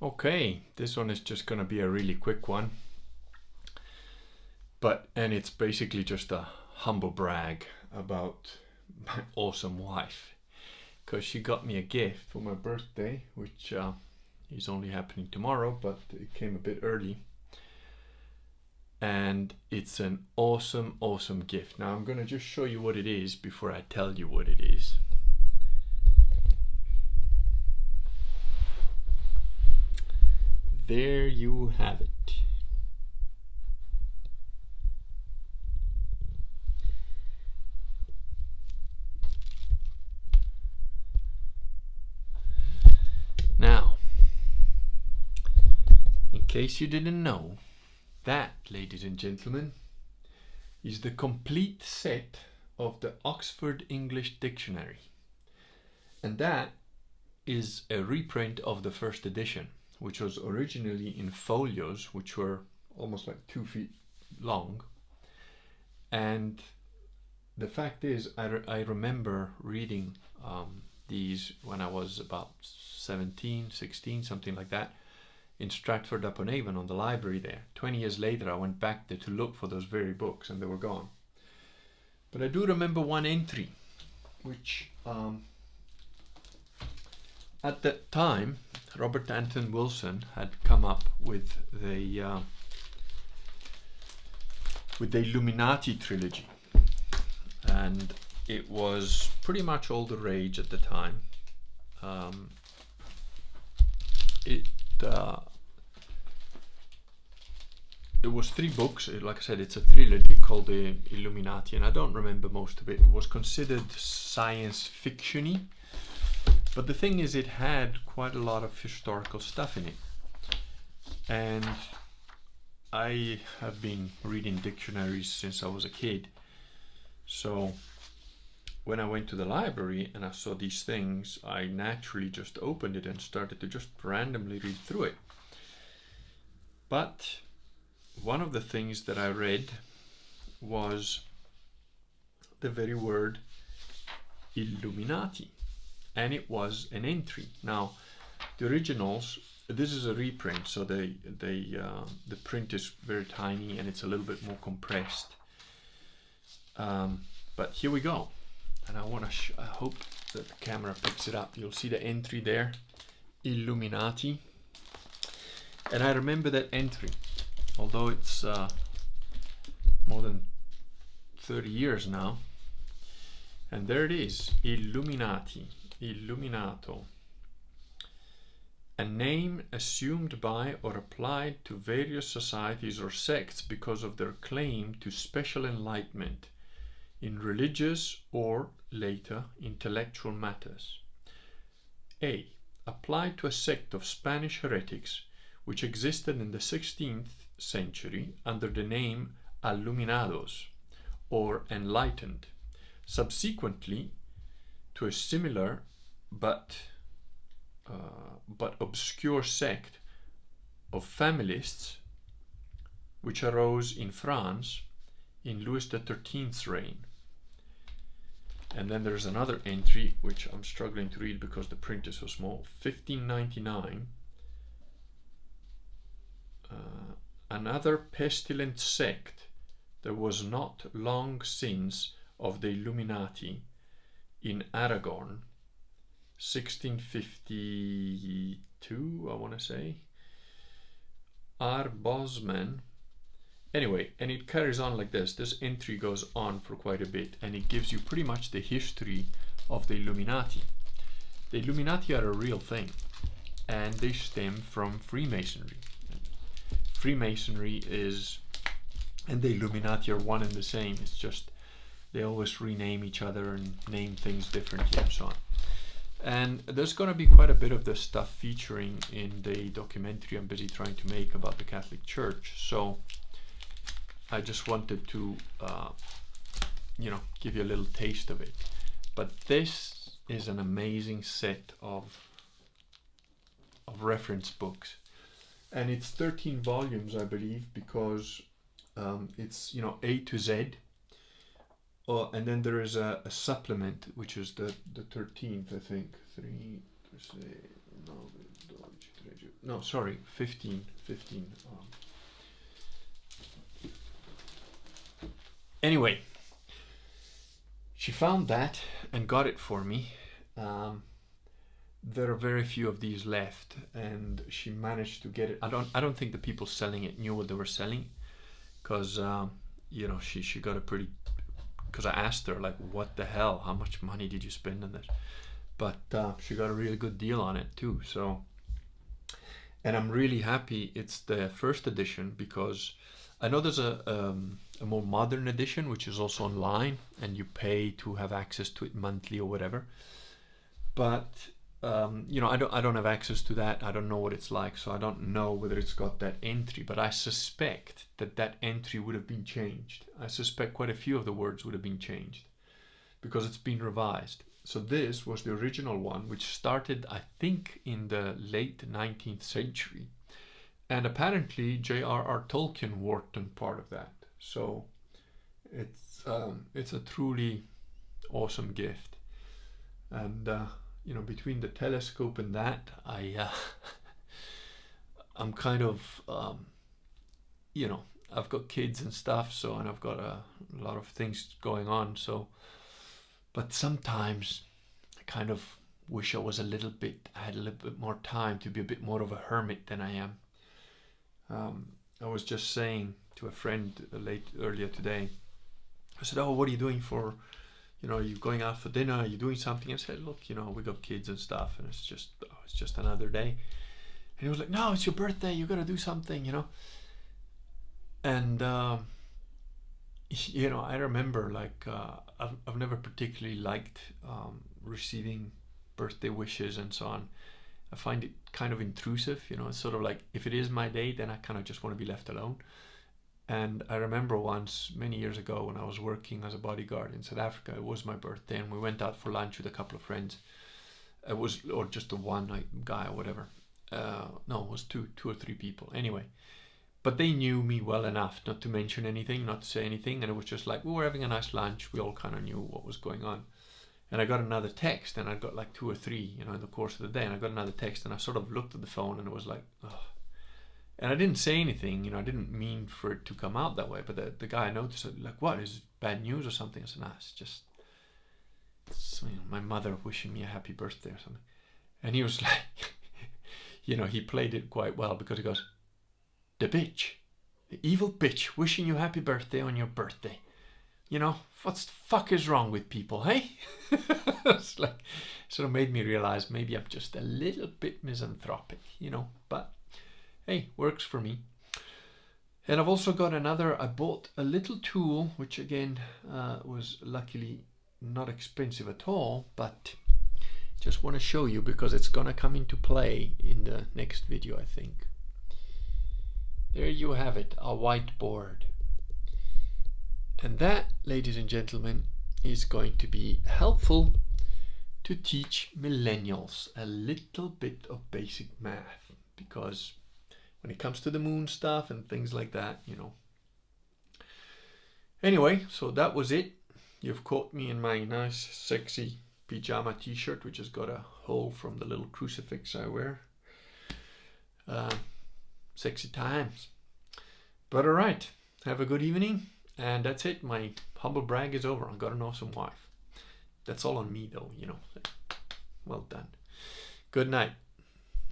Okay, this one is just gonna be a really quick one, and it's basically just a humble brag about my awesome wife, because she got me a gift for my birthday, which is only happening tomorrow, but it came a bit early, and it's an awesome gift. Now I'm gonna just show you what it is before I tell you what it is. There you have it. Now, in case you didn't know, that, ladies and gentlemen, is the complete set of the Oxford English Dictionary. And that is a reprint of the first edition, which was originally in folios, which were almost like 2 feet long. And the fact is, I remember reading these when I was about 17, 16, something like that, in Stratford-upon-Avon on the library there. 20 years later, I went back there to look for those very books, and they were gone. But I do remember one entry, which at that time, Robert Anton Wilson had come up with the Illuminati trilogy, and it was pretty much all the rage at the time. It was 3 books. Like I said, it's a trilogy called the Illuminati, and I don't remember most of it. It was considered science fiction-y, but the thing is, it had quite a lot of historical stuff in it. And I have been reading dictionaries since I was a kid, so when I went to the library and I saw these things, I naturally just opened it and started to just randomly read through it. But one of the things that I read was the very word Illuminati, and it was an entry. Now, the originals, this is a reprint, so the print is very tiny and it's a little bit more compressed. But here we go, and I hope that the camera picks it up. You'll see the entry there, Illuminati, and I remember that entry, although it's more than 30 years now. And there it is, Illuminati, Illuminato, a name assumed by or applied to various societies or sects because of their claim to special enlightenment in religious or, later, intellectual matters. A. Applied to a sect of Spanish heretics which existed in the 16th century under the name Alluminados, or Enlightened, subsequently to a similar but obscure sect of Familists which arose in France in Louis XIII's reign. And then there's another entry which I'm struggling to read because the print is so small. 1599, another pestilent sect there was not long since of the Illuminati in Aragon, 1652, I want to say. Arbozman. Anyway, and it carries on like this. This entry goes on for quite a bit, and it gives you pretty much the history of the Illuminati. The Illuminati are a real thing, and they stem from Freemasonry. Freemasonry is, and the Illuminati are one and the same. It's just they always rename each other and name things differently and so on. And there's going to be quite a bit of this stuff featuring in the documentary I'm busy trying to make about the Catholic Church. So I just wanted to, give you a little taste of it. But this is an amazing set of reference books, and it's 13 volumes, I believe, because it's A to Z. And then there is a supplement, which is the 13th, I think. no, sorry, 15. Anyway, she found that and got it for me. There are very few of these left, and she managed to get it. I don't think the people selling it knew what they were selling, because you know, she got a pretty. Because I asked her, like, what the hell? How much money did you spend on this? But she got a really good deal on it too. So, and I'm really happy it's the first edition, because I know there's a more modern edition which is also online and you pay to have access to it monthly or whatever. But you know, I don't have access to that. I don't know what it's like, so I don't know whether it's got that entry. But I suspect that entry would have been changed. I suspect quite a few of the words would have been changed because it's been revised. So this was the original one, which started, I think, in the late 19th century. And apparently J.R.R. Tolkien worked on part of that. So it's a truly awesome gift. And you know, between the telescope and that, I'm kind of, you know, I've got kids and stuff, so, and I've got a lot of things going on, so, but sometimes I kind of wish I had a little bit more time to be a bit more of a hermit than I am. I was just saying to a friend earlier today, I said, oh, what are you doing for, you know, are you going out for dinner? Are you doing something? I said, look, you know, we got kids and stuff, and it's just another day. And he was like, no, it's your birthday. You got to do something, you know. And you know, I remember, like, I've never particularly liked receiving birthday wishes and so on. I find it kind of intrusive, you know. It's sort of like, if it is my day, then I kind of just want to be left alone. And I remember once, many years ago, when I was working as a bodyguard in South Africa, it was my birthday, and we went out for lunch with a couple of friends. It was, or just the one guy or whatever. No, it was two or three people. Anyway, but they knew me well enough not to mention anything, not to say anything, and it was just like, we were having a nice lunch. We all kind of knew what was going on. And I got another text, and I got like 2 or 3, you know, in the course of the day. And I got another text, and I sort of looked at the phone, and it was like, oh. And I didn't say anything, you know, I didn't mean for it to come out that way. But the guy noticed it, like, what, is it bad news or something? I said, nah, it's just, you know, my mother wishing me a happy birthday or something. And he was like, you know, he played it quite well, because he goes, the bitch, the evil bitch wishing you happy birthday on your birthday. You know, what the fuck is wrong with people, hey? It's like, sort of made me realize maybe I'm just a little bit misanthropic, you know, but hey, works for me. And I've also got I bought a little tool, which again was luckily not expensive at all, but just want to show you because it's gonna come into play in the next video, I think. There you have it, a whiteboard. And that, ladies and gentlemen, is going to be helpful to teach millennials a little bit of basic math, because when it comes to the moon stuff and things like that, you know. Anyway, so that was it. You've caught me in my nice, sexy pajama t-shirt, which has got a hole from the little crucifix I wear. Sexy times. But all right, have a good evening. And that's it. My humble brag is over. I've got an awesome wife. That's all on me, though, you know. Well done. Good night.